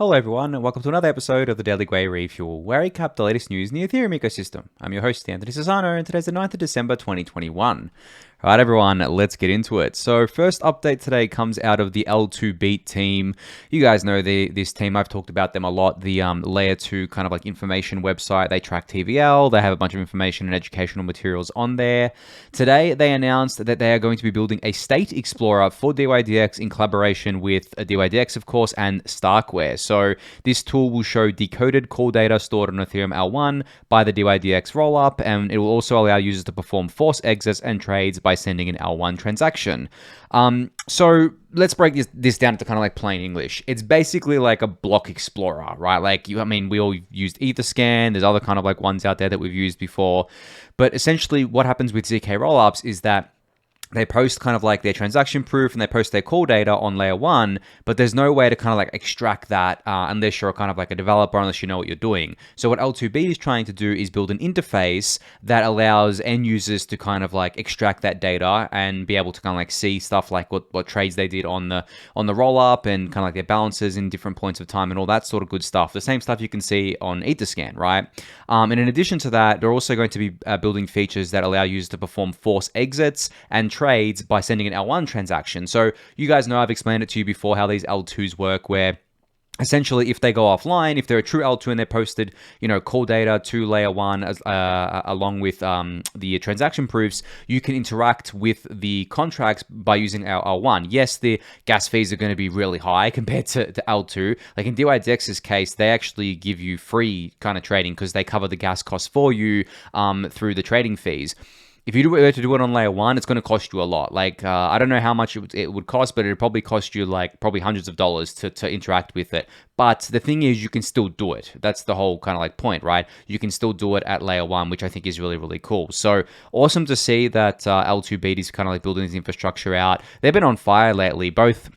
Hello everyone, and welcome to another episode of the Daily Gwei Refuel, where I recap the latest news in the Ethereum ecosystem. I'm your host, Anthony Sassano, and today's the 9th of December 2021. Alright everyone, let's get into it. So first update today comes out of the L2Beat team. You guys know this team, I've talked about them a lot, the layer 2 kind of like information website. They track TVL, they have a bunch of information and educational materials on there. Today they announced that they are going to be building a state explorer for dydx in collaboration with dydx of course and StarkWare. So this tool will show decoded call data stored on Ethereum L1 by the dydx rollup, and it will also allow users to perform forced exits and trades by sending an L1 transaction. So let's break this down to kind of like plain English. It's basically like a block explorer, right? Like, we all used Etherscan. There's other kind of like ones out there that we've used before. But essentially what happens with zk rollups is that they post kind of like their transaction proof and they post their call data on layer 1, but there's no way to kind of like extract that unless you're kind of like a developer, unless you know what you're doing. So what L2Beat is trying to do is build an interface that allows end users to kind of like extract that data and be able to kind of like see stuff like what trades they did on the roll-up and kind of like their balances in different points of time and all that sort of good stuff. The same stuff you can see on Etherscan, right? And in addition to that, they're also going to be building features that allow users to perform forced exits and trades by sending an L1 transaction. So you guys know I've explained it to you before how these L2s work, where essentially, if they go offline, if they're a true L2 and they're posted, call data to layer 1 along with the transaction proofs, you can interact with the contracts by using L1. Yes, the gas fees are going to be really high compared to L2. Like in dydx's case, they actually give you free kind of trading because they cover the gas costs for you through the trading fees. If you were to do it on layer 1, it's going to cost you a lot. Like, I don't know how much it would cost, but it would probably cost you like probably hundreds of dollars to interact with it. But the thing is, you can still do it. That's the whole kind of like point, right? You can still do it at layer 1, which I think is really, really cool. So awesome to see that L2Beat is kind of like building this infrastructure out. They've been on fire lately, both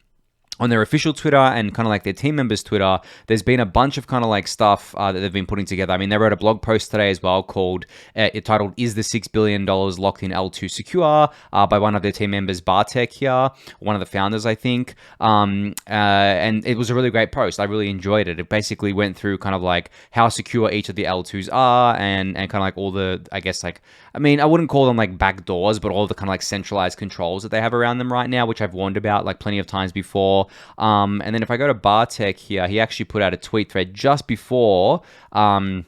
on their official Twitter and kind of like their team members' Twitter. There's been a bunch of kind of like stuff that they've been putting together. I mean, they wrote a blog post today as well called, titled, "Is the $6 billion locked in L2 secure?" By one of their team members, Bartek here, one of the founders, I think. And it was a really great post. I really enjoyed it. It basically went through kind of like how secure each of the L2s are and kind of like all the, I guess like, I wouldn't call them like backdoors, but all the kind of like centralized controls that they have around them right now, which I've warned about like plenty of times before. And then if I go to Bartek here, he actually put out a tweet thread just before, not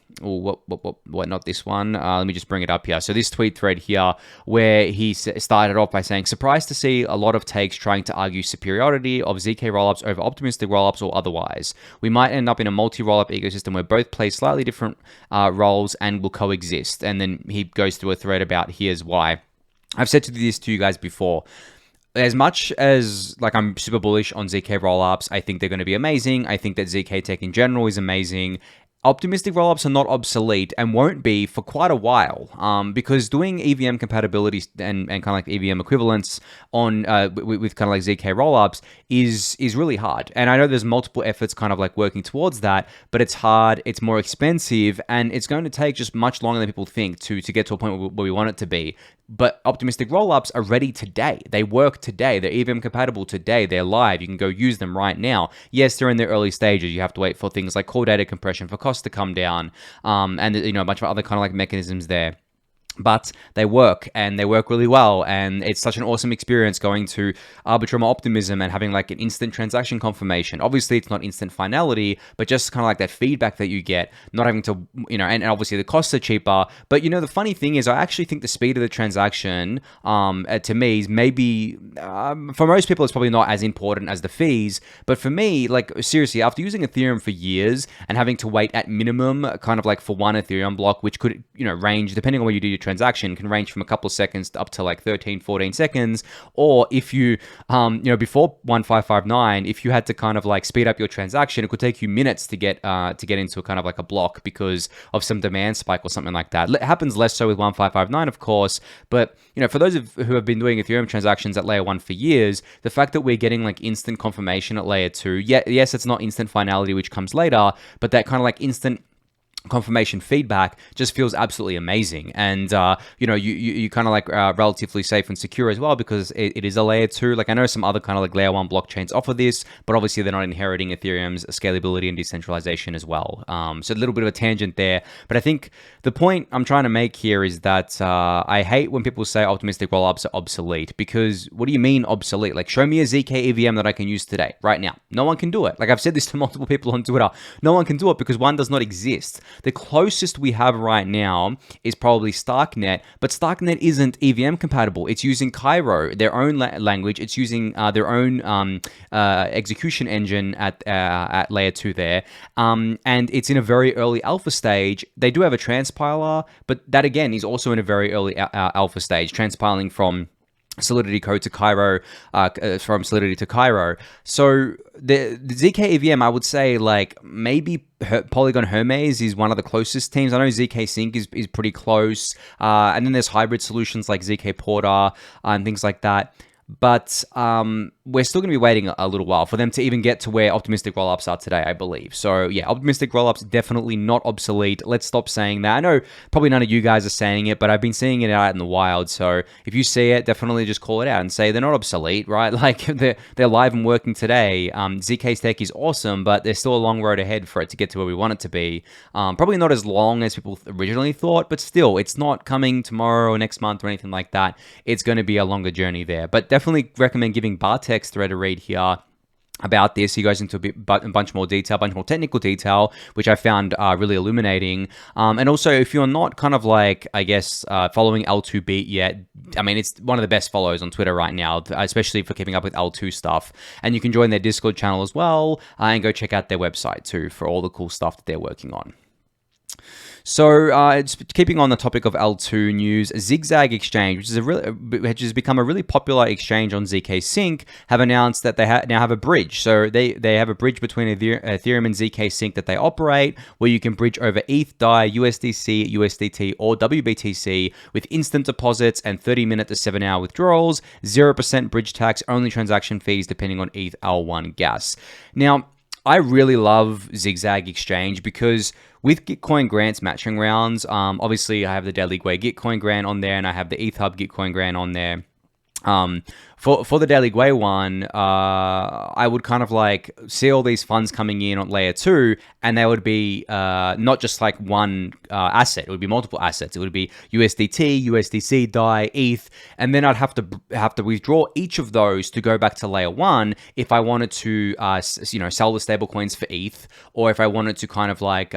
this one. Let me just bring it up here. So this tweet thread here, where he started off by saying, "Surprised to see a lot of takes trying to argue superiority of zk rollups over optimistic rollups or otherwise. We might end up in a multi-rollup ecosystem where both play slightly different roles and will coexist." And then he goes through a thread about here's why. I've said this to you guys before. As much as like I'm super bullish on zk rollups, I think they're going to be amazing. I think that zk tech in general is amazing. Optimistic rollups are not obsolete and won't be for quite a while, because doing EVM compatibility and kind of like EVM equivalents on with kind of like zk rollups is really hard. And I know there's multiple efforts kind of like working towards that, but it's hard, it's more expensive, and it's going to take just much longer than people think to get to a point where we want it to be. But optimistic rollups are ready today. They work today. They're EVM compatible today. They're live. You can go use them right now. Yes, they're in their early stages. You have to wait for things like core data compression for costs to come down, and a bunch of other kind of like mechanisms there. But they work, and they work really well, and it's such an awesome experience going to Arbitrum or Optimism and having like an instant transaction confirmation. Obviously, it's not instant finality, but just kind of like that feedback that you get, not having to, and obviously the costs are cheaper. But the funny thing is, I actually think the speed of the transaction, to me, is maybe, for most people, it's probably not as important as the fees. But for me, like seriously, after using Ethereum for years and having to wait at minimum kind of like for one Ethereum block, which could, range, depending on where you do your transaction, can range from a couple of seconds up to like 13, 14 seconds. Or if you, before 1559, if you had to kind of like speed up your transaction, it could take you minutes to get into a kind of like a block because of some demand spike or something like that. It happens less so with 1559, of course, but for those who have been doing Ethereum transactions at layer 1 for years, the fact that we're getting like instant confirmation at layer 2, yes, it's not instant finality, which comes later, but that kind of like instant confirmation feedback just feels absolutely amazing. And you kind of like relatively safe and secure as well, because it is a layer 2. Like I know some other kind of like layer 1 blockchains offer this, but obviously they're not inheriting Ethereum's scalability and decentralization as well. So a little bit of a tangent there, but I think the point I'm trying to make here is that I hate when people say optimistic rollups are obsolete, because what do you mean obsolete? Like show me a zk EVM that I can use today, right now. No one can do it. Like I've said this to multiple people on Twitter. No one can do it because one does not exist. The closest we have right now is probably StarkNet, but StarkNet isn't EVM compatible. It's using Cairo, their own language. It's using their own execution engine at layer 2 there, and it's in a very early alpha stage. They do have a transpiler, but that again is also in a very early alpha stage, transpiling from Solidity code to Cairo, from Solidity to Cairo. So the zk EVM, I would say like maybe Polygon Hermes is one of the closest teams. I know zkSync is pretty close, and then there's hybrid solutions like zk Porter and things like that. But we're still going to be waiting a little while for them to even get to where optimistic rollups are today, I believe. So yeah, optimistic rollups definitely not obsolete. Let's stop saying that. I know probably none of you guys are saying it, but I've been seeing it out in the wild. So if you see it, definitely just call it out and say they're not obsolete, right? Like they're live and working today. ZK's tech is awesome, but there's still a long road ahead for it to get to where we want it to be. Probably not as long as people originally thought, but still, it's not coming tomorrow or next month or anything like that. It's going to be a longer journey there. But definitely recommend giving Bartek's thread a read here about this. He goes into a bunch more detail, a bunch more technical detail, which I found really illuminating. And also, if you're not kind of like, I guess, following L2Beat yet, I mean, it's one of the best follows on Twitter right now, especially for keeping up with L2 stuff. And you can join their Discord channel as well, and go check out their website too for all the cool stuff that they're working on. So, keeping on the topic of L2 news, ZigZag Exchange, which has become a really popular exchange on zkSync, have announced that they now have a bridge. So they have a bridge between Ethereum and zkSync that they operate, where you can bridge over ETH, DAI, USDC, USDT, or WBTC with instant deposits and 30-minute to 7-hour withdrawals, 0% bridge tax, only transaction fees depending on ETH L1 gas. Now, I really love ZigZag Exchange because with Gitcoin grants matching rounds, obviously I have the Daily Gwei Gitcoin grant on there, and I have the ETH Hub Gitcoin grant on there. For the Daily Gwei one, I would kind of like see all these funds coming in on layer 2, and they would be not just like one asset. It would be multiple assets. It would be USDT, USDC, DAI, ETH, and then I'd have to withdraw each of those to go back to layer 1 if I wanted to sell the stable coins for ETH, or if I wanted to kind of like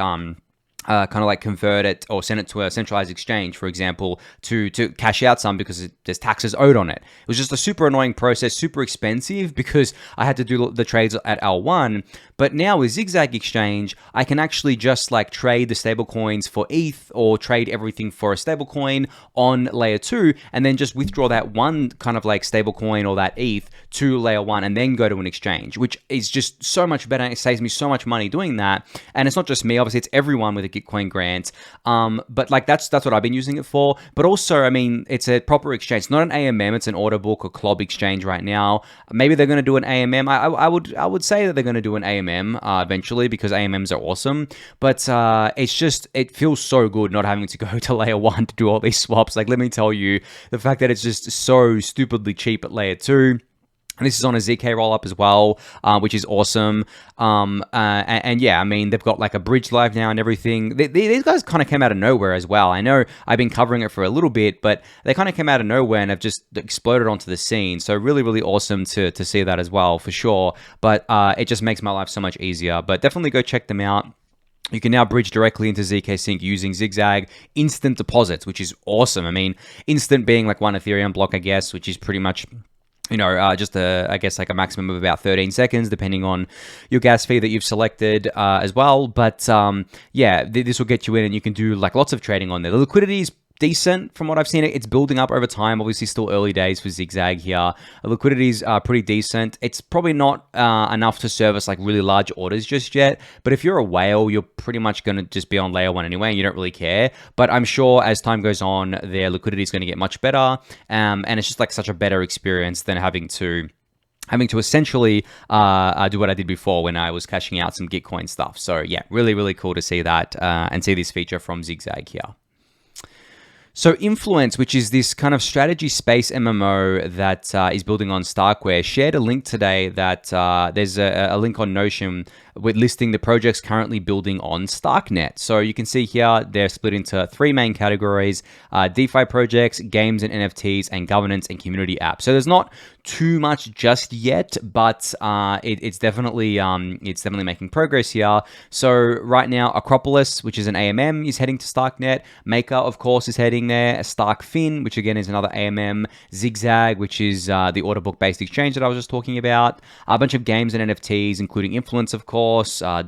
convert it or send it to a centralized exchange, for example, to cash out some because there's taxes owed on it. It was just a super annoying process, super expensive because I had to do the trades at L1. But now with ZigZag Exchange, I can actually just like trade the stable coins for ETH or trade everything for a stable coin on layer 2 and then just withdraw that one kind of like stable coin or that ETH to layer 1 and then go to an exchange, which is just so much better. It saves me so much money doing that. And it's not just me, obviously it's everyone with a Gitcoin grant. But like that's what I've been using it for. But also, I mean, it's a proper exchange. It's not an AMM, it's an order book or club exchange right now. Maybe they're going to do an AMM. I would say that they're going to do an AMM eventually because AMMs are awesome. But it feels so good not having to go to layer 1 to do all these swaps. Like, let me tell you, the fact that it's just so stupidly cheap at layer 2. And this is on a ZK rollup as well, which is awesome. And yeah, I mean, they've got like a bridge live now and everything. These guys kind of came out of nowhere as well. I know I've been covering it for a little bit, but they kind of came out of nowhere and have just exploded onto the scene. So really, really awesome to see that as well, for sure. But it just makes my life so much easier. But definitely go check them out. You can now bridge directly into zkSync using ZigZag instant deposits, which is awesome. I mean, instant being like one Ethereum block, I guess, which is pretty much just I guess like a maximum of about 13 seconds, depending on your gas fee that you've selected as well. But yeah, this will get you in and you can do like lots of trading on there. The liquidity is decent from what I've seen. It's building up over time. Obviously still early days for ZigZag here. The liquidity is pretty decent. It's probably not enough to service like really large orders just yet, but if you're a whale, you're pretty much going to just be on layer 1 anyway and you don't really care. But I'm sure as time goes on, their liquidity is going to get much better, and it's just like such a better experience than having to having to essentially do what I did before when I was cashing out some Gitcoin stuff. So yeah, really, really cool to see that and see this feature from ZigZag here. So Influence, which is this kind of strategy space MMO that is building on StarkWare, shared a link today that there's a link on Notion with listing the projects currently building on StarkNet. So you can see here they're split into three main categories: DeFi projects, games and NFTs, and governance and community apps. So there's not too much just yet, but it's definitely making progress here. So right now, Acropolis, which is an AMM, is heading to StarkNet. Maker, of course, is heading there. StarkFin, which again is another AMM. ZigZag, which is the order book-based exchange that I was just talking about. A bunch of games and NFTs, including Influence, of course.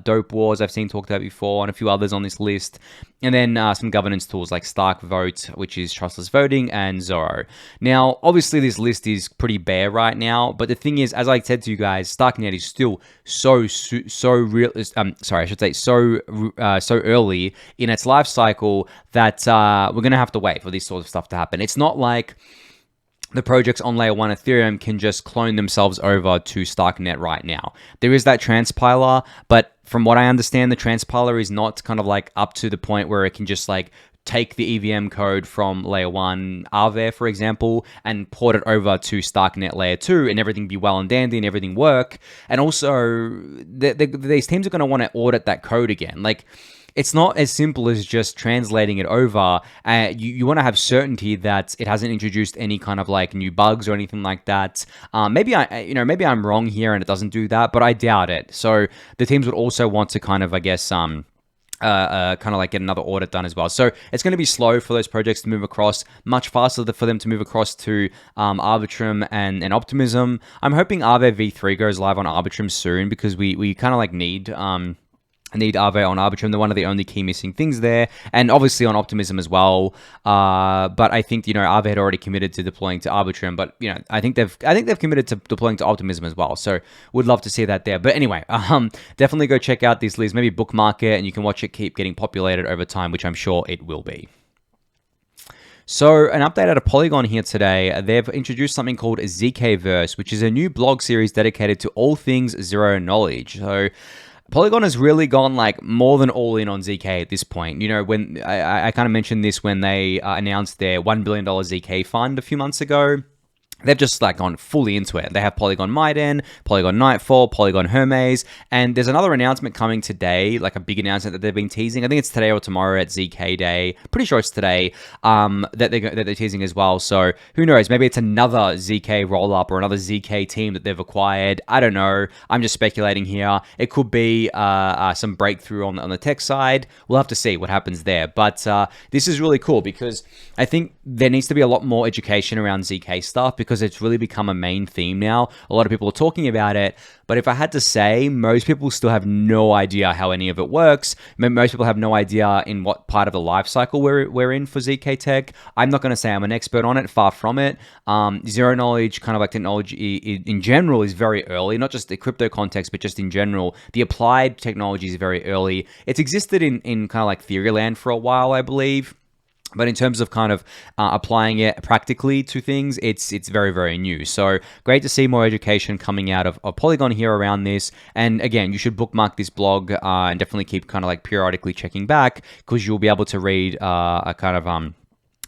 Dope Wars I've seen talked about before, and a few others on this list. And then some governance tools like StarkVote, which is trustless voting, and Zorro. Now, obviously, this list is pretty bare right now, but the thing is, as I said to you guys, StarkNet is still so early in its life cycle that we're gonna have to wait for this sort of stuff to happen. It's not like the projects on layer 1 Ethereum can just clone themselves over to StarkNet right now. There is that transpiler, but from what I understand, the transpiler is not kind of like up to the point where it can just like take the EVM code from layer 1 Aave, for example, and port it over to StarkNet layer 2 and everything be well and dandy and everything work. And also, these teams are going to want to audit that code again. Like, it's not as simple as just translating it over. You want to have certainty that it hasn't introduced any kind of like new bugs or anything like that. Maybe I'm wrong here and it doesn't do that, but I doubt it. So the teams would also want to kind of, I guess, kind of like get another audit done as well. So it's going to be slow for those projects to move across, much faster for them to move across to Arbitrum and Optimism. I'm hoping Aave v3 goes live on Arbitrum soon, because we kind of like need Aave on Arbitrum. They're one of the only key missing things there, and obviously on Optimism as well. But I think Aave had already committed to deploying to Arbitrum, but I think they've committed to deploying to Optimism as well. So would love to see that there. But anyway, definitely go check out this list. Maybe bookmark it, and you can watch it keep getting populated over time, which I'm sure it will be. So an update out of Polygon here today. They've introduced something called zkVerse, which is a new blog series dedicated to all things zero knowledge. So Polygon has really gone like more than all in on ZK at this point. When I kind of mentioned this when they announced their $1 billion ZK fund a few months ago. They've just like gone fully into it. They have Polygon Maiden, Polygon Nightfall, Polygon Hermes, and there's another announcement coming today, like a big announcement that they've been teasing. I think it's today or tomorrow at ZK Day. Pretty sure it's today that they're teasing as well. So who knows? Maybe it's another ZK rollup or another ZK team that they've acquired. I don't know. I'm just speculating here. It could be some breakthrough on the tech side. We'll have to see what happens there. But this is really cool because I think there needs to be a lot more education around ZK stuff, because it's really become a main theme now. A lot of people are talking about it, but if I had to say, most people still have no idea how any of it works. Most people have no idea in what part of the life cycle we're in for ZK tech. I'm not going to say I'm an expert on it, far from it. Zero knowledge, kind of like technology in general, is very early, not just the crypto context, but just in general. The applied technology is very early. It's existed in kind of like theory land for a while, I believe. But in terms of kind of applying it practically to things, it's very, very new. So great to see more education coming out of Polygon here around this. And again, you should bookmark this blog and definitely keep kind of like periodically checking back, because you'll be able to read a kind of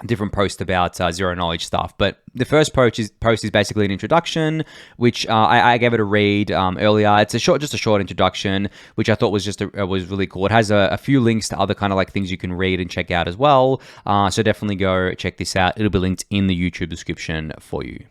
different post about zero knowledge stuff. But the first post is basically an introduction, which I gave it a read earlier. It's just a short introduction, which I thought was was really cool. It has a few links to other kind of like things you can read and check out as well. So definitely go check this out. It'll be linked in the YouTube description for you.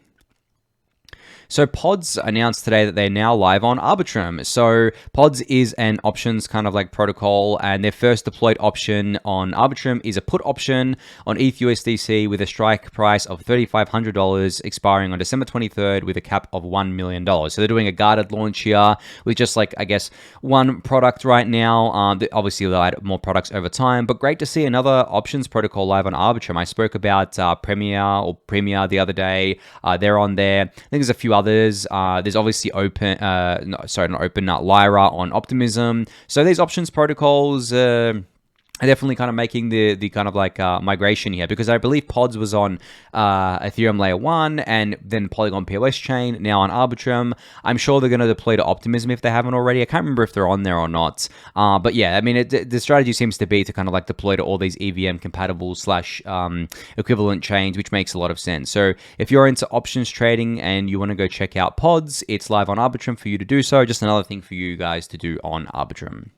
So Pods announced today that they're now live on Arbitrum. So Pods is an options kind of like protocol, and their first deployed option on Arbitrum is a put option on ETH USDC with a strike price of $3,500, expiring on December 23rd with a cap of $1 million. So they're doing a guarded launch here with just like, I guess, one product right now. Obviously they'll add more products over time, but great to see another options protocol live on Arbitrum. I spoke about Premier the other day. They're on there. I think there's a few others. There's obviously Lyra on Optimism. So these options protocols, definitely kind of making the kind of like migration here, because I believe Pods was on Ethereum layer 1 and then Polygon POS chain, now on Arbitrum. I'm sure they're going to deploy to Optimism if they haven't already. I can't remember if they're on there or not. But yeah, I mean, the strategy seems to be to kind of like deploy to all these EVM compatible / equivalent chains, which makes a lot of sense. So if you're into options trading and you want to go check out Pods, it's live on Arbitrum for you to do so. Just another thing for you guys to do on Arbitrum.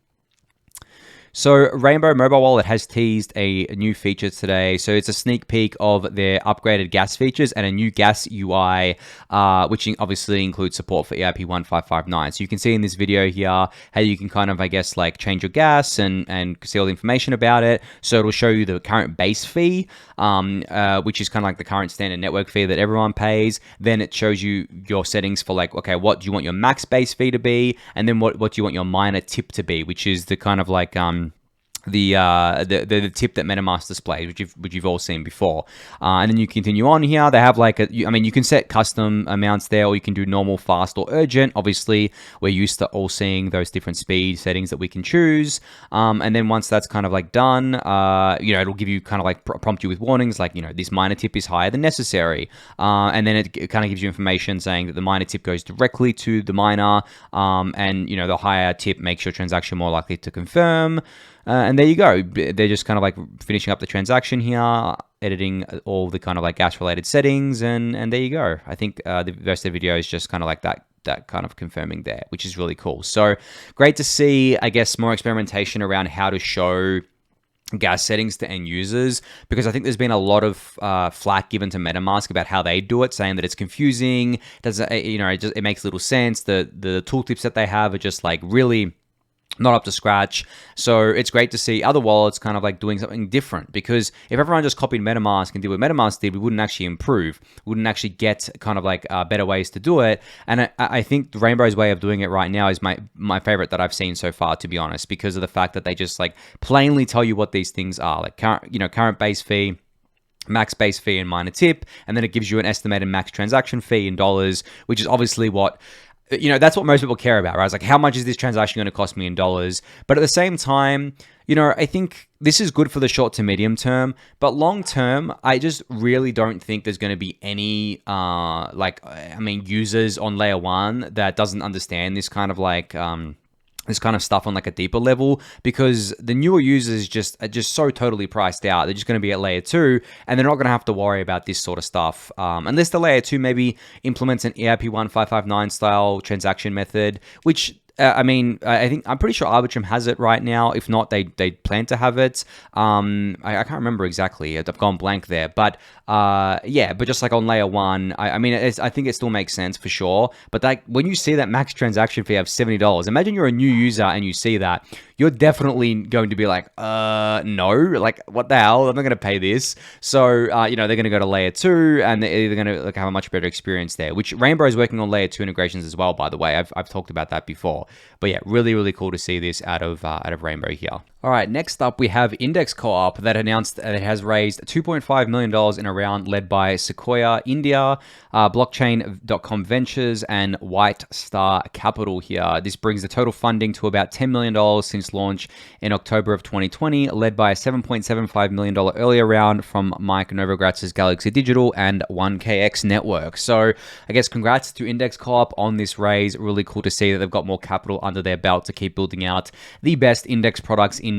So Rainbow Mobile Wallet has teased a new feature today. So it's a sneak peek of their upgraded gas features and a new gas UI, which obviously includes support for EIP 1559. So you can see in this video here how you can kind of, I guess, like change your gas and see all the information about it. So it'll show you the current base fee, which is kind of like the current standard network fee that everyone pays. Then it shows you your settings for like, okay, what do you want your max base fee to be? And then what do you want your miner tip to be, which is the kind of like, the tip that MetaMask displays, which you've all seen before, and then you continue on here. They have like you can set custom amounts there, or you can do normal, fast, or urgent. Obviously, we're used to all seeing those different speed settings that we can choose. And then once that's kind of like done, it'll give you kind of like prompt you with warnings like, this miner tip is higher than necessary, and then it kind of gives you information saying that the miner tip goes directly to the miner, and the higher tip makes your transaction more likely to confirm. And there you go. They're just kind of like finishing up the transaction here, editing all the kind of like gas related settings, and there you go. I think the rest of the video is just kind of like that kind of confirming there, which is really cool. So great to see, I guess, more experimentation around how to show gas settings to end users, because I think there's been a lot of flack given to MetaMask about how they do it, saying that it's confusing. It makes little sense. The tooltips that they have are just like really not up to scratch. So it's great to see other wallets kind of like doing something different, because if everyone just copied MetaMask and did what MetaMask did, we wouldn't actually improve. We wouldn't actually get kind of like better ways to do it. And I think Rainbow's way of doing it right now is my favorite that I've seen so far, to be honest, because of the fact that they just like plainly tell you what these things are, like current base fee, max base fee, and miner tip, and then it gives you an estimated max transaction fee in dollars, which is obviously what that's what most people care about, right? It's like, how much is this transaction going to cost me in dollars? But at the same time, I think this is good for the short to medium term, but long term, I just really don't think there's going to be any, users on layer 1 that doesn't understand this kind of like, this kind of stuff on like a deeper level, because the newer users are just so totally priced out. They're just going to be at layer 2, and they're not going to have to worry about this sort of stuff, unless the layer 2 maybe implements an EIP 1559 style transaction method, which I'm pretty sure Arbitrum has it right now. If not, they plan to have it. I can't remember exactly. I've gone blank there. But but just like on layer 1, I think it still makes sense for sure. But like when you see that max transaction fee of $70, imagine you're a new user and you see that, you're definitely going to be like, no, like what the hell? I'm not going to pay this. So they're going to go to layer 2, and they're going to have a much better experience there. Which Rainbow is working on layer 2 integrations as well, by the way. I've talked about that before. But yeah, really, really cool to see this out of Rainbow here. All right, next up we have Index Co-op that announced that it has raised $2.5 million in a round led by Sequoia India, Blockchain.com Ventures, and White Star Capital here. This brings the total funding to about $10 million since launch in October of 2020, led by a $7.75 million earlier round from Mike Novogratz's Galaxy Digital and 1KX Network. So I guess congrats to Index Co-op on this raise. Really cool to see that they've got more capital under their belt to keep building out the best index products in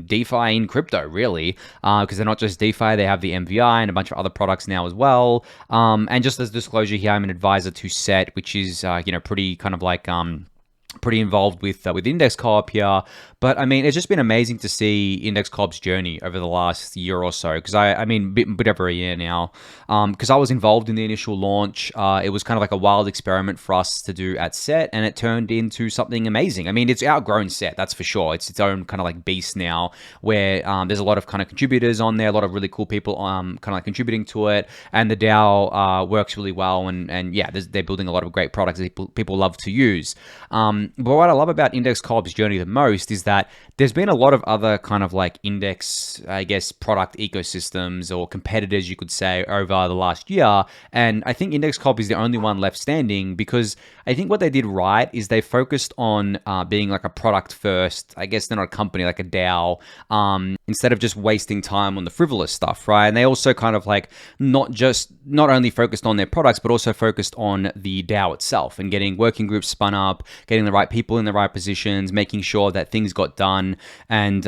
DeFi, in crypto, really, because they're not just DeFi, they have the MVI and a bunch of other products now as well. And just as disclosure here, I'm an advisor to SET, which is pretty kind of like pretty involved with Index Co-op here. But I mean, it's just been amazing to see Index Co-op's journey over the last year or so, because a bit over a year now, because I was involved in the initial launch. It was kind of like a wild experiment for us to do at SET, and it turned into something amazing. I mean, it's outgrown SET, that's for sure. It's its own kind of like beast now, where there's a lot of kind of contributors on there, a lot of really cool people kind of like contributing to it, and the DAO works really well, and yeah, they're building a lot of great products that people love to use. But what I love about Index Corp's journey the most is that there's been a lot of other kind of like index, I guess, product ecosystems or competitors, you could say, over the last year. And I think Index Corp is the only one left standing because I think what they did right is they focused on being like a product first. I guess they're not a company, like a DAO, instead of just wasting time on the frivolous stuff, right? And they also kind of like not only focused on their products, but also focused on the DAO itself and getting working groups spun up, getting the right people in the right positions, making sure that things got done, and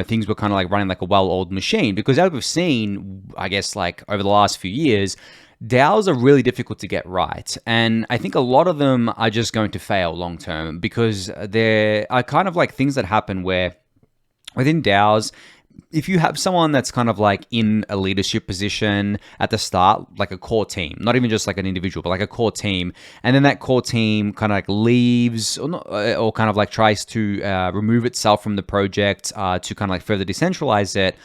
things were kind of like running like a well-oiled machine. Because as we've seen, I guess like over the last few years, DAOs are really difficult to get right. And I think a lot of them are just going to fail long term because there are kind of like things that happen where within DAOs, if you have someone that's kind of like in a leadership position at the start, like a core team, not even just like an individual, but like a core team, and then that core team kind of like leaves or kind of like tries to remove itself from the project to kind of like further decentralize it,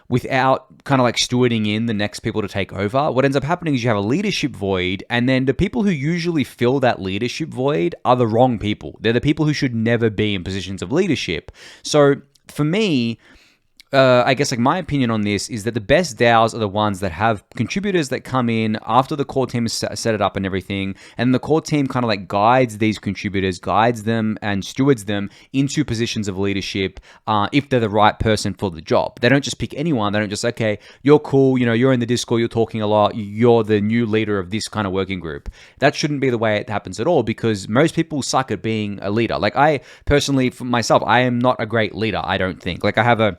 without kind of like stewarding in the next people to take over, what ends up happening is you have a leadership void, and then the people who usually fill that leadership void are the wrong people. They're the people who should never be in positions of leadership. So for me, I guess like my opinion on this is that the best DAOs are the ones that have contributors that come in after the core team has set it up and everything, and the core team kind of like guides these contributors, guides them and stewards them into positions of leadership if they're the right person for the job. They don't just pick anyone. They don't just, okay, you're cool, you're in the Discord, you're talking a lot, you're the new leader of this kind of working group. That shouldn't be the way it happens at all, because most people suck at being a leader. Like I personally, for myself, I am not a great leader, I don't think. Like I have the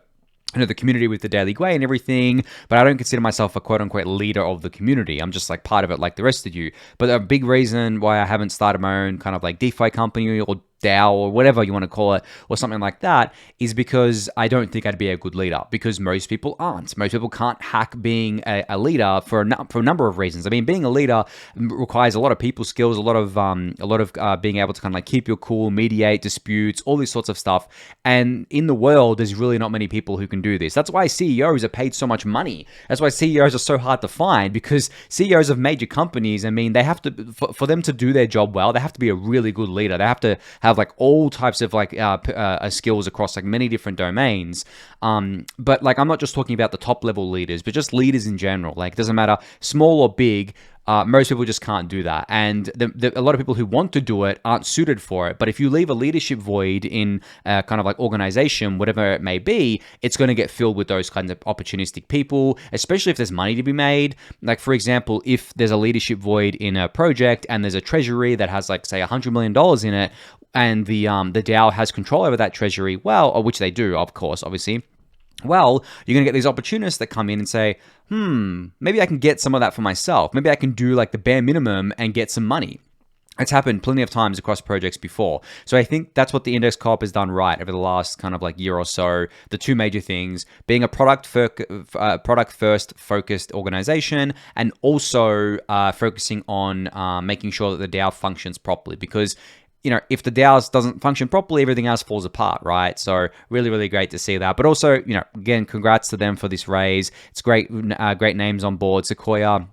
community with the Daily Gwei and everything, but I don't consider myself a quote-unquote leader of the community. I'm just like part of it like the rest of you. But a big reason why I haven't started my own kind of like DeFi company or DAO or whatever you want to call it, or something like that, is because I don't think I'd be a good leader, because most people aren't. Most people can't hack being a leader for a number of reasons. I mean, being a leader requires a lot of people skills, a lot of being able to kind of like keep your cool, mediate disputes, all these sorts of stuff. And in the world, there's really not many people who can do this. That's why CEOs are paid so much money. That's why CEOs are so hard to find, because CEOs of major companies, I mean, they have to, for them to do their job well, they have to be a really good leader. They have to have like all types of like skills across like many different domains. But like, I'm not just talking about the top level leaders, but just leaders in general. Like, it doesn't matter, small or big. Most people just can't do that. And a lot of people who want to do it aren't suited for it. But if you leave a leadership void in kind of like organization, whatever it may be, it's going to get filled with those kinds of opportunistic people, especially if there's money to be made. Like, for example, if there's a leadership void in a project and there's a treasury that has like, say, $100 million in it, and the DAO has control over that treasury, well, or which they do, of course, obviously. Well, you're going to get these opportunists that come in and say, maybe I can get some of that for myself. Maybe I can do like the bare minimum and get some money. It's happened plenty of times across projects before. So I think that's what the Index Corp has done right over the last kind of like year or so. The two major things being a product first focused organization, and also focusing on making sure that the DAO functions properly, because if the DAO doesn't function properly, everything else falls apart, right? So really, really great to see that. But also, again, congrats to them for this raise. It's great names on board. Sequoia,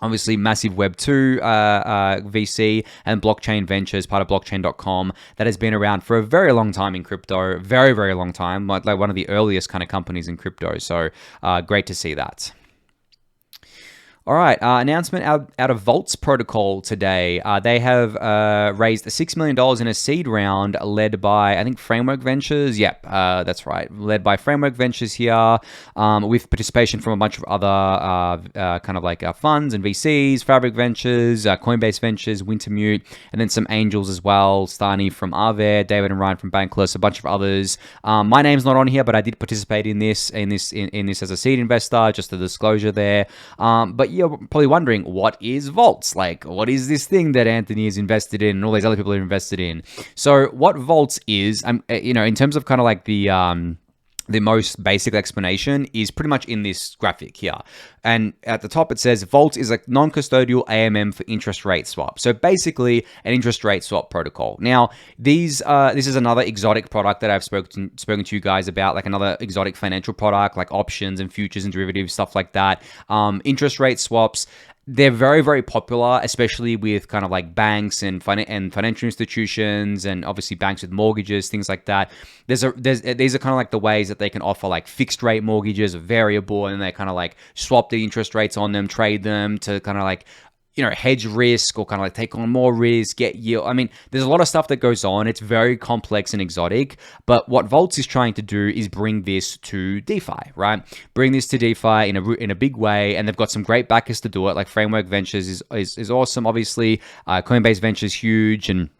obviously massive Web 2 VC, and Blockchain Ventures, part of blockchain.com, that has been around for a very long time in crypto, very, very long time, like one of the earliest kind of companies in crypto. So great to see that. All right, announcement out of Voltz Protocol today. They have raised $6 million in a seed round led by, I think, Framework Ventures. Yep, that's right. Led by Framework Ventures here, with participation from a bunch of other kind of like funds and VCs, Fabric Ventures, Coinbase Ventures, Wintermute, and then some angels as well. Stani from Arver, David and Ryan from Bankless, a bunch of others. My name's not on here, but I did participate in this as a seed investor, just a disclosure there. But you're probably wondering, what is Voltz? Like, what is this thing that Anthony is invested in and all these other people are invested in? So what Voltz is, in terms of kind of like the most basic explanation is pretty much in this graphic here. And at the top, it says Voltz is a non-custodial AMM for interest rate swap. So basically an interest rate swap protocol. Now, this is another exotic product that I've spoken to you guys about, like another exotic financial product, like options and futures and derivatives, stuff like that. Interest rate swaps. they're very, very popular, especially with kind of like banks and financial institutions, and obviously banks with mortgages, things like that. These are kind of like the ways that they can offer like fixed rate mortgages, variable, and they kind of like swap the interest rates on them, trade them to kind of like, hedge risk or kind of like take on more risk, get yield. I mean, there's a lot of stuff that goes on. It's very complex and exotic, but what Voltz is trying to do is bring this to DeFi, right? Bring this to DeFi in a big way, and they've got some great backers to do it. Like Framework Ventures is awesome, obviously. Coinbase Ventures huge, and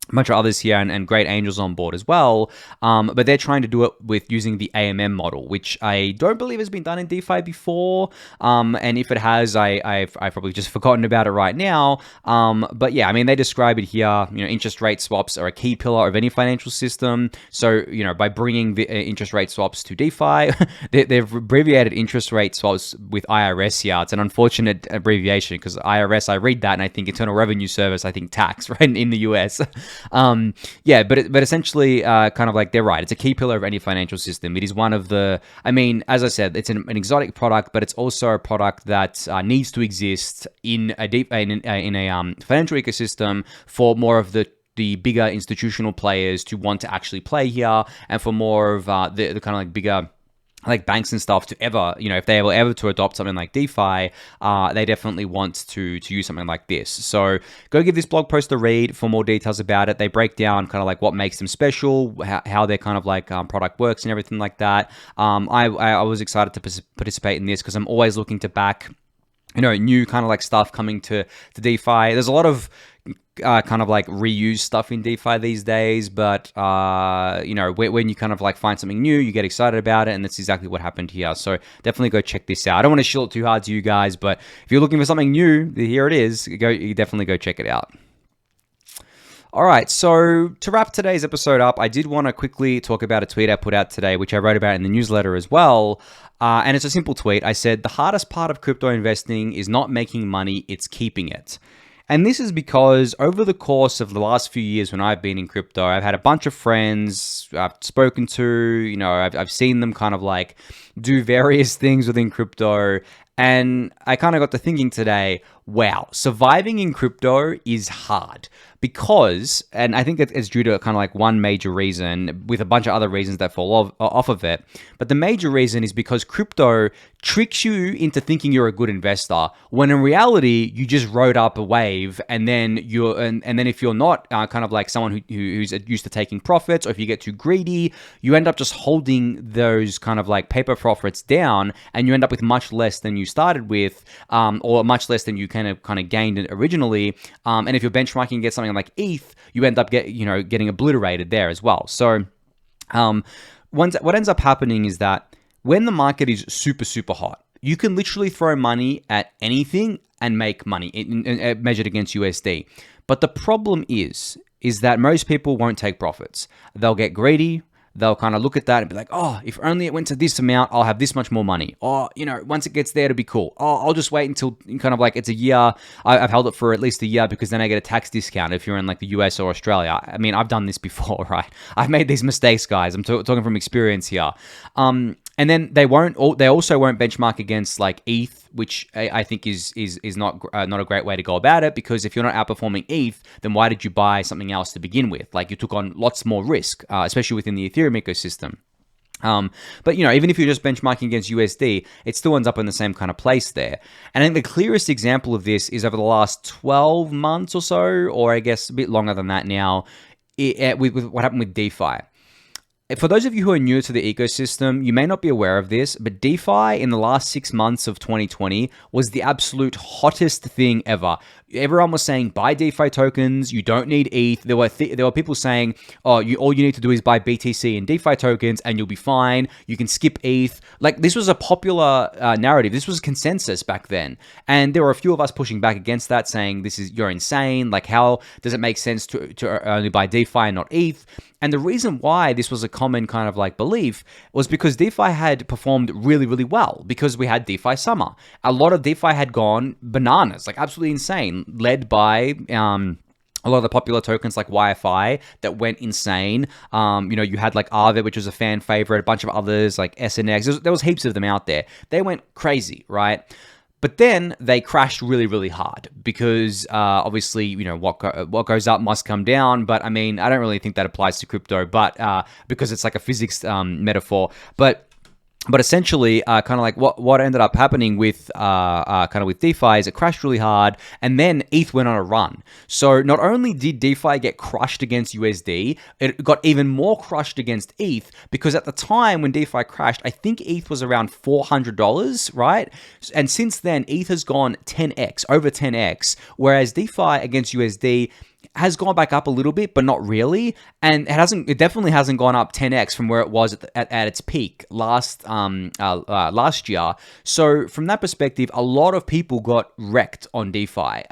a bunch of others here, and great angels on board as well. But they're trying to do it with using the AMM model, which I don't believe has been done in DeFi before. And if it has, I've probably just forgotten about it right now. But yeah, I mean, they describe it here. Interest rate swaps are a key pillar of any financial system. So, by bringing the interest rate swaps to DeFi, they've abbreviated interest rate swaps with IRS here. It's an unfortunate abbreviation because IRS, I read that and I think Internal Revenue Service, I think tax, right, in the US. But essentially, kind of like they're right. It's a key pillar of any financial system. It is one of the, I mean, as I said, it's an exotic product, but it's also a product that needs to exist in a financial ecosystem for more of the bigger institutional players to want to actually play here, and for more of the kind of like bigger, like banks and stuff to ever, if they were ever to adopt something like DeFi, they definitely want to use something like this. So go give this blog post a read for more details about it. They break down kind of like what makes them special, how their kind of like product works and everything like that. I was excited to participate in this because I'm always looking to back, new kind of like stuff coming to DeFi. There's a lot of kind of like reuse stuff in DeFi these days, but when you kind of like find something new, you get excited about it, and that's exactly what happened here. So definitely go check this out. I don't want to shill it too hard to you guys, but if you're looking for something new, here it is. You definitely go check it out. All right, so to wrap today's episode up, I did want to quickly talk about a tweet I put out today, which I wrote about in the newsletter as well. And it's a simple tweet. I said, the hardest part of crypto investing is not making money, it's keeping it. And this is because over the course of the last few years when I've been in crypto, I've had a bunch of friends I've spoken to, I've seen them kind of like do various things within crypto. And I kind of got to thinking today, wow, surviving in crypto is hard because, and I think it's due to kind of like one major reason with a bunch of other reasons that fall off of it. But the major reason is because crypto tricks you into thinking you're a good investor when in reality, you just rode up a wave and then and then if you're not kind of like someone who's used to taking profits, or if you get too greedy, you end up just holding those kind of like paper profits down and you end up with much less than you started with, or much less than you kind of gained originally. And if you're benchmarking and get something like ETH, you end up getting obliterated there as well. So what ends up happening is that when the market is super, super hot, you can literally throw money at anything and make money measured against USD. But the problem is that most people won't take profits. They'll get greedy. They'll kind of look at that and be like, oh, if only it went to this amount, I'll have this much more money. Or, once it gets there, it'll be cool. Oh, I'll just wait until kind of like it's a year. I've held it for at least a year because then I get a tax discount if you're in like the US or Australia. I mean, I've done this before, right? I've made these mistakes, guys. I'm talking from experience here. And then they also won't benchmark against like ETH, which I think is not a great way to go about it, because if you're not outperforming ETH, then why did you buy something else to begin with? Like you took on lots more risk, especially within the Ethereum ecosystem. But even if you're just benchmarking against USD, it still ends up in the same kind of place there. And I think the clearest example of this is over the last 12 months or so, or I guess a bit longer than that now, with what happened with DeFi. For those of you who are new to the ecosystem, you may not be aware of this, but DeFi in the last 6 months of 2020 was the absolute hottest thing ever. Everyone was saying, buy DeFi tokens, you don't need ETH. There were people saying, oh, all you need to do is buy BTC and DeFi tokens and you'll be fine. You can skip ETH. Like, this was a popular narrative. This was consensus back then. And there were a few of us pushing back against that, saying, you're insane. Like, how does it make sense to only buy DeFi and not ETH? And the reason why this was a common kind of like belief was because DeFi had performed really, really well, because we had DeFi summer. A lot of DeFi had gone bananas, like absolutely insane, led by a lot of the popular tokens like YFI that went insane. You had like Aave, which was a fan favorite, a bunch of others like SNX. There was heaps of them out there. They went crazy, right? But then they crashed really, really hard because obviously, what goes up must come down. But I mean, I don't really think that applies to crypto, but because it's like a physics metaphor. But essentially, kind of like what ended up happening with kind of with DeFi is it crashed really hard, and then ETH went on a run. So not only did DeFi get crushed against USD, it got even more crushed against ETH, because at the time when DeFi crashed, I think ETH was around $400, right? And since then, ETH has gone 10x, over 10x, whereas DeFi against USD has gone back up a little bit, but not really, and it definitely hasn't gone up 10x from where it was at its peak last year. So from that perspective, a lot of people got wrecked on DeFi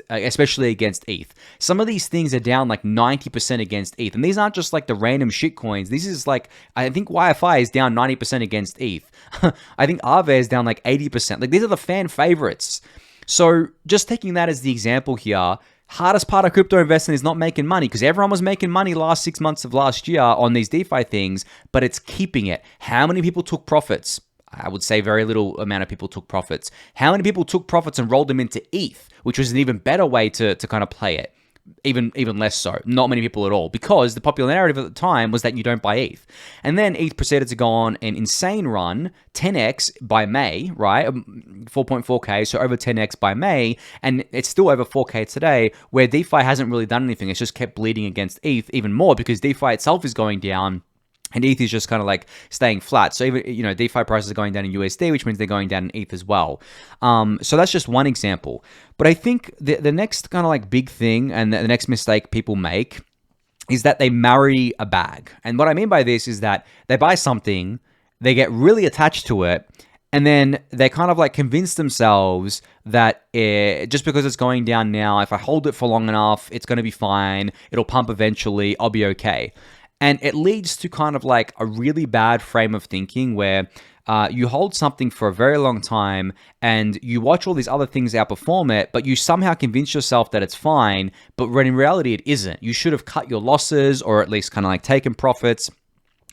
especially against ETH. Some of these things are down like 90% against ETH, and these aren't just like the random shit coins. This is like, I think YFI is down 90% against ETH. I think Aave is down like 80%. Like, these are the fan favorites. So just taking that as the example here, hardest part of crypto investing is not making money, because everyone was making money last 6 months of last year on these DeFi things, but it's keeping it. How many people took profits? I would say very little amount of people took profits. How many people took profits and rolled them into ETH, which was an even better way to kind of play it? Even less so. Not many people at all, because the popular narrative at the time was that you don't buy ETH. And then ETH proceeded to go on an insane run, 10x by May, right? 4.4K, so over 10x by May, and it's still over 4K today, where DeFi hasn't really done anything. It's just kept bleeding against ETH even more, because DeFi itself is going down, and ETH is just kind of like staying flat. So even, DeFi prices are going down in USD, which means they're going down in ETH as well. So that's just one example. But I think the next kind of like big thing, and the next mistake people make, is that they marry a bag. And what I mean by this is that they buy something, they get really attached to it, and then they kind of like convince themselves that just because it's going down now, if I hold it for long enough, it's going to be fine. It'll pump eventually. I'll be okay. And it leads to kind of like a really bad frame of thinking where you hold something for a very long time and you watch all these other things outperform it, but you somehow convince yourself that it's fine, but when in reality it isn't. You should have cut your losses, or at least kind of like taken profits,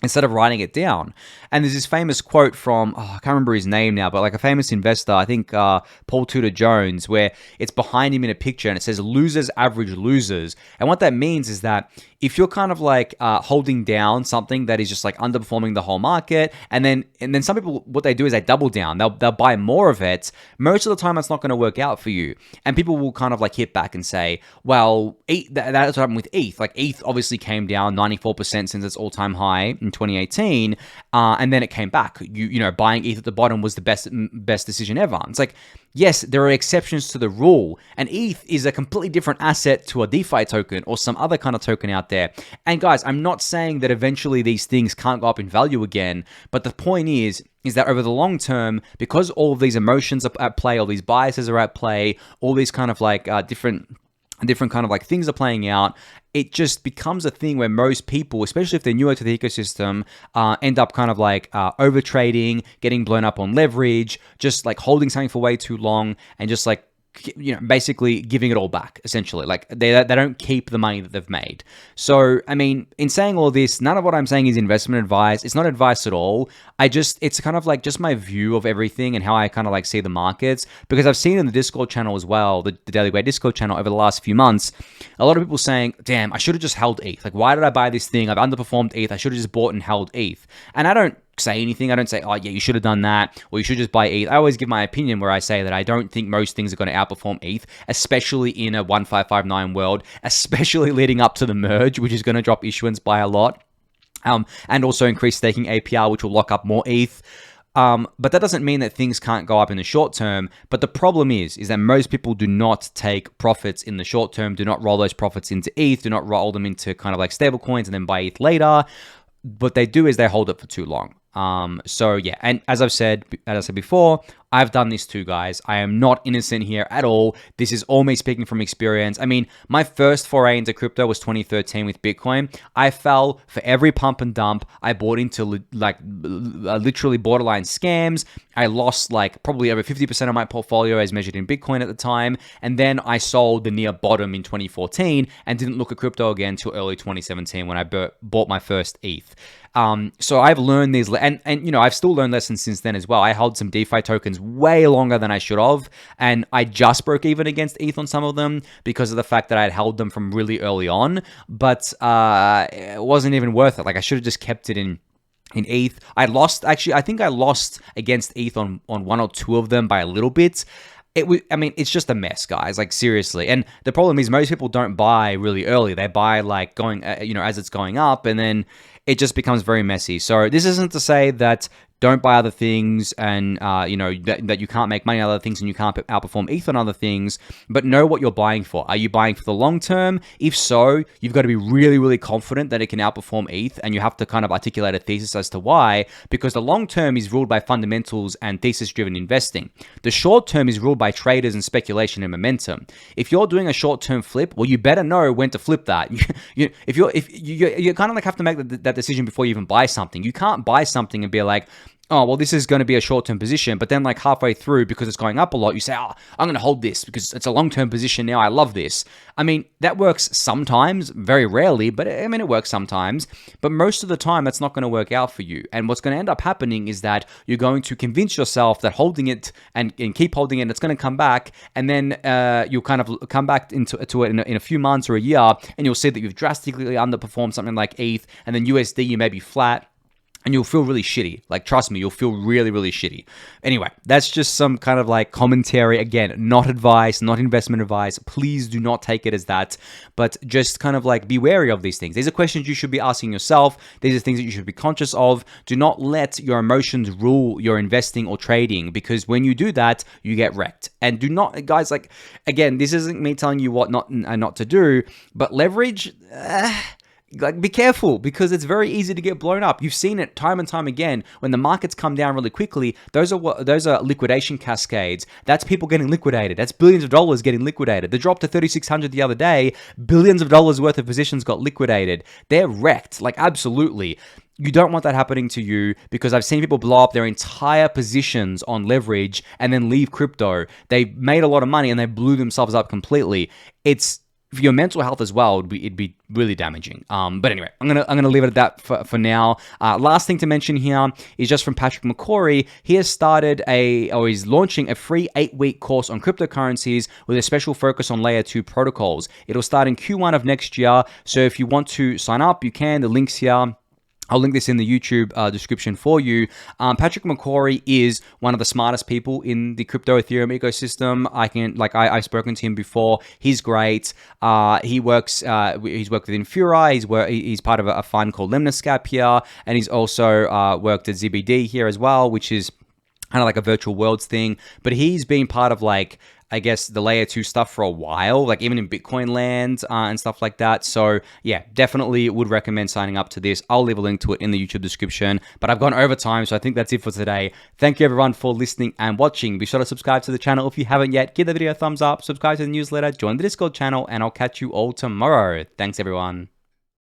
instead of writing it down. And there's this famous quote from, I can't remember his name now, but like a famous investor, I think Paul Tudor Jones, where it's behind him in a picture and it says losers average losers. And what that means is that if you're kind of like holding down something that is just like underperforming the whole market, and then some people, what they do is they double down. They'll buy more of it. Most of the time, it's not going to work out for you. And people will kind of like hit back and say, well, that's what happened with ETH. Like, ETH obviously came down 94% since its all-time high in 2018, and then it came back. Buying ETH at the bottom was the best decision ever. It's like, yes, there are exceptions to the rule, and ETH is a completely different asset to a DeFi token or some other kind of token out there. And guys, I'm not saying that eventually these things can't go up in value again, but the point is that over the long term, because all of these emotions are at play, all these biases are at play, all these kind of like different kind of like things are playing out, it just becomes a thing where most people, especially if they're newer to the ecosystem, end up kind of like over trading, getting blown up on leverage, just like holding something for way too long, and just like, basically giving it all back, essentially. Like, they don't keep the money that they've made. So, I mean, in saying all this, none of what I'm saying is investment advice. It's not advice at all. It's kind of like just my view of everything and how I kind of like see the markets, because I've seen in the Discord channel as well, the Daily Gwei Discord channel, over the last few months, a lot of people saying, damn, I should have just held ETH. Like, why did I buy this thing? I've underperformed ETH. I should have just bought and held ETH. And I don't say anything. I don't say, oh yeah, you should have done that, or you should just buy ETH. I always give my opinion, where I say that I don't think most things are going to outperform ETH, especially in a 1559 world, especially leading up to the merge, which is going to drop issuance by a lot, and also increase staking APR, which will lock up more ETH. But that doesn't mean that things can't go up in the short term. But the problem is that most people do not take profits in the short term, do not roll those profits into ETH, do not roll them into kind of like stable coins and then buy ETH later. What they do is they hold it for too long. So yeah, and as I said before, I've done this too, guys. I am not innocent here at all. This is all me speaking from experience. I mean, my first foray into crypto was 2013 with Bitcoin. I fell for every pump and dump. I bought into like literally borderline scams. I lost like probably over 50% of my portfolio as measured in Bitcoin at the time. And then I sold the near bottom in 2014 and didn't look at crypto again until early 2017 when I bought my first ETH. So I've learned these, and I've still learned lessons since then as well. I held some DeFi tokens way longer than I should have, and I just broke even against ETH on some of them because of the fact that I had held them from really early on, but it wasn't even worth it. Like, I should have just kept it in ETH. I think I lost against ETH on one or two of them by a little bit. I mean, it's just a mess, guys, like, seriously. And the problem is most people don't buy really early. They buy like going, as it's going up, and then it just becomes very messy. So this isn't to say that don't buy other things and, that you can't make money on other things and you can't outperform ETH on other things, but know what you're buying for. Are you buying for the long term? If so, you've got to be really, really confident that it can outperform ETH, and you have to kind of articulate a thesis as to why, because the long term is ruled by fundamentals and thesis-driven investing. The short term is ruled by traders and speculation and momentum. If you're doing a short-term flip, well, you better know when to flip that. you kind of like have to make that decision before you even buy something. You can't buy something and be like, oh, well, this is going to be a short-term position, but then like halfway through, because it's going up a lot, you say, oh, I'm going to hold this because it's a long-term position now. I love this. I mean, that works sometimes, very rarely, but I mean, it works sometimes, but most of the time that's not going to work out for you. And what's going to end up happening is that you're going to convince yourself that holding it and keep holding it, it's going to come back, and then you'll kind of come back into it in a few months or a year, and you'll see that you've drastically underperformed something like ETH, and then USD, you may be flat, and you'll feel really shitty. Like, trust me, you'll feel really, really shitty. Anyway, that's just some kind of like commentary. Again, not advice, not investment advice. Please do not take it as that, but just kind of like be wary of these things. These are questions you should be asking yourself. These are things that you should be conscious of. Do not let your emotions rule your investing or trading, because when you do that, you get wrecked. And do not, guys, like, again, this isn't me telling you what not to do, but leverage, like, be careful, because it's very easy to get blown up. You've seen it time and time again. When the markets come down really quickly, those are liquidation cascades. That's people getting liquidated. That's billions of dollars getting liquidated. The drop to 3,600 the other day, billions of dollars worth of positions got liquidated. They're wrecked, like, absolutely. You don't want that happening to you, because I've seen people blow up their entire positions on leverage and then leave crypto. They made a lot of money and they blew themselves up completely. It's, for your mental health as well, it'd be really damaging. But anyway, I'm gonna leave it at that for now. Last thing to mention here is just from Patrick McCorry. He has he's launching a free 8-week course on cryptocurrencies with a special focus on layer 2 protocols. It'll start in Q1 of next year. So if you want to sign up, you can. The link's here. I'll link this in the YouTube description for you. Patrick McCorry is one of the smartest people in the crypto Ethereum ecosystem. I've spoken to him before. He's great. He's worked with Infura. He's part of a fund called Lemniscap here, and he's also worked at ZBD here as well, which is kind of like a virtual worlds thing. But he's been part of, like, I guess, the layer 2 stuff for a while, like even in Bitcoin land and stuff like that. So yeah, definitely would recommend signing up to this. I'll leave a link to it in the YouTube description, but I've gone over time, so I think that's it for today. Thank you everyone for listening and watching. Be sure to subscribe to the channel if you haven't yet. Give the video a thumbs up, subscribe to the newsletter, join the Discord channel, and I'll catch you all tomorrow. Thanks everyone.